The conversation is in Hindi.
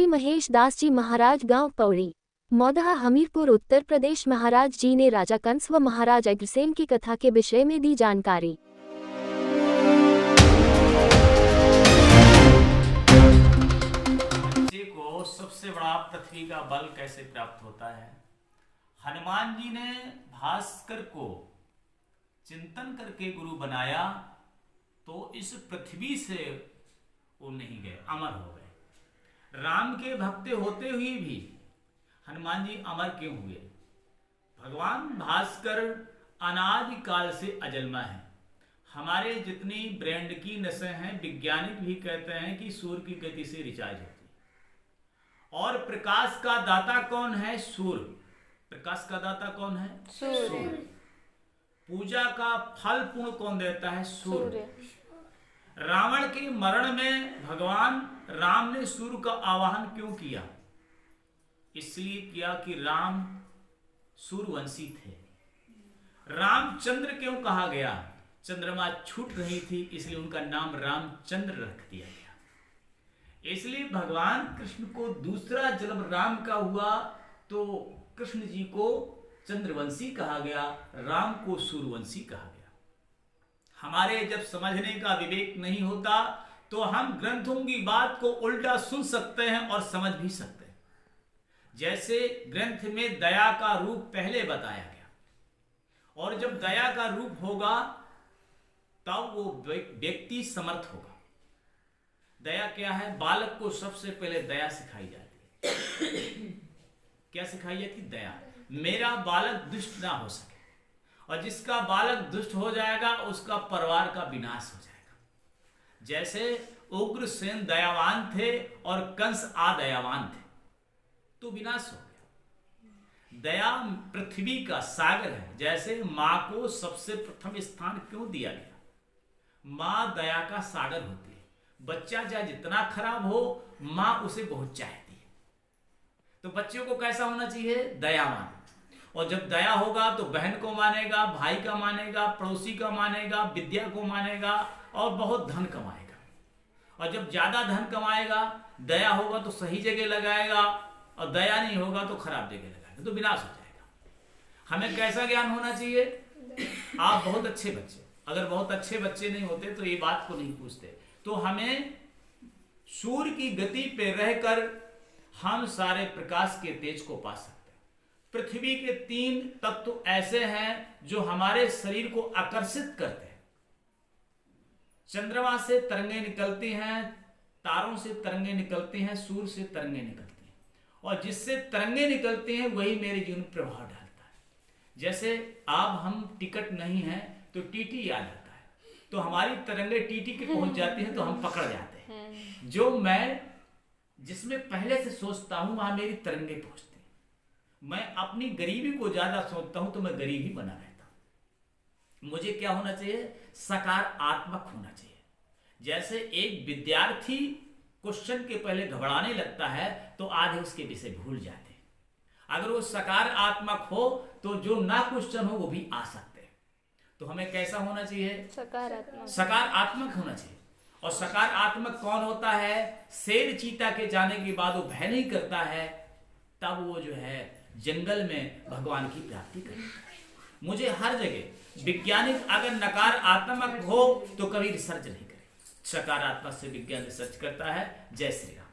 महेश दास जी महाराज गांव पौड़ी मौदहा हमीरपुर उत्तर प्रदेश महाराज जी ने राजा कंस व महाराज अग्रसेन की कथा के विषय में दी जानकारी। बच्चे को सबसे बड़ा पृथ्वी का बल कैसे प्राप्त होता है? हनुमान जी ने भास्कर को चिंतन करके गुरु बनाया तो इस पृथ्वी से वो नहीं गए, अमर हो गए। राम के भक्त होते हुए भी हनुमान जी अमर क्यों हुए? भगवान भास्कर अनादि काल से अजन्मा है। हमारे जितनी ब्रेंड की नसें हैं, वैज्ञानिक भी कहते हैं कि सूर्य की गति से रिचार्ज होती है। और प्रकाश का दाता कौन है? सूर्य। प्रकाश का दाता कौन है? सूर्य। पूजा का फल पूर्ण कौन देता है? सूर्य। रावण के मरण में भगवान राम ने सूर्य का आवाहन क्यों किया? इसलिए किया कि राम सूर्यवंशी थे। रामचंद्र क्यों कहा गया? चंद्रमा छूट रही थी, इसलिए उनका नाम रामचंद्र रख दिया गया। इसलिए भगवान कृष्ण को दूसरा जन्म राम का हुआ तो कृष्ण जी को चंद्रवंशी कहा गया, राम को सूर्यवंशी कहा गया। हमारे जब समझने का विवेक नहीं होता तो हम ग्रंथों की बात को उल्टा सुन सकते हैं और समझ भी सकते हैं। जैसे ग्रंथ में दया का रूप पहले बताया गया, और जब दया का रूप होगा तब वो व्यक्ति समर्थ होगा। दया क्या है? बालक को सबसे पहले दया सिखाई जाती है। क्या सिखाई जाती? दया। मेरा बालक दुष्ट ना हो सके, और जिसका बालक दुष्ट हो जाएगा उसका परिवार का विनाश हो जाएगा। जैसे उग्रसेन दयावान थे और कंस अदयावान थे तो विनाश हो गया। दया पृथ्वी का सागर है। जैसे मां को सबसे प्रथम स्थान क्यों दिया गया? मां दया का सागर होती है। बच्चा चाहे जितना खराब हो, मां उसे बहुत चाहती है। तो बच्चों को कैसा होना चाहिए? दयावान। और जब दया होगा तो बहन को मानेगा, भाई का मानेगा, पड़ोसी का मानेगा, विद्या को मानेगा और बहुत धन कमाएगा। और जब ज्यादा धन कमाएगा, दया होगा तो सही जगह लगाएगा, और दया नहीं होगा तो खराब जगह लगाएगा, तो विनाश हो जाएगा। हमें कैसा ज्ञान होना चाहिए? आप बहुत अच्छे बच्चे, अगर बहुत अच्छे बच्चे नहीं होते तो ये बात को नहीं पूछते। तो हमें सूर्य की गति पे रहकर हम सारे प्रकाश के तेज को पा सकते हैं। पृथ्वी के 3 तत्व ऐसे हैं जो हमारे शरीर को आकर्षित करते हैं। चंद्रमा से तरंगें निकलती हैं, तारों से तरंगें निकलती हैं, सूर्य से तरंगें निकलती हैं, और जिससे तरंगें निकलती हैं वही मेरे जीवन में प्रभाव डालता है। जैसे आप हम टिकट नहीं है तो टीटी याद आता है, तो हमारी तरंगें टीटी के पहुंच जाती हैं तो हम पकड़ जाते हैं। जो मैं जिसमें पहले से सोचता हूं वहां मेरी तरंगें पहुंचती हैं। मैं अपनी गरीबी को ज्यादा सोचता हूं तो मैं गरीब ही बना रहता हूं। मुझे क्या होना चाहिए? सकारात्मक होना चाहिए। जैसे एक विद्यार्थी क्वेश्चन के पहले घबराने लगता है तो आधे उसके विषय भूल जाते हैं। अगर वो सकारात्मक हो तो जो ना क्वेश्चन हो वो भी आ सकते हैं। तो हमें कैसा होना चाहिए? सकारात्मक होना चाहिए। और सकारात्मक कौन होता है? शेर चीता के जाने के बाद वो भय नहीं करता है, तब वो जो है जंगल में भगवान की प्राप्ति करेगा। मुझे हर जगह वैज्ञानिक अगर नकारात्मक हो तो कभी रिसर्च नहीं करे, सकारात्मक से विज्ञान रिसर्च करता है। जय श्री राम।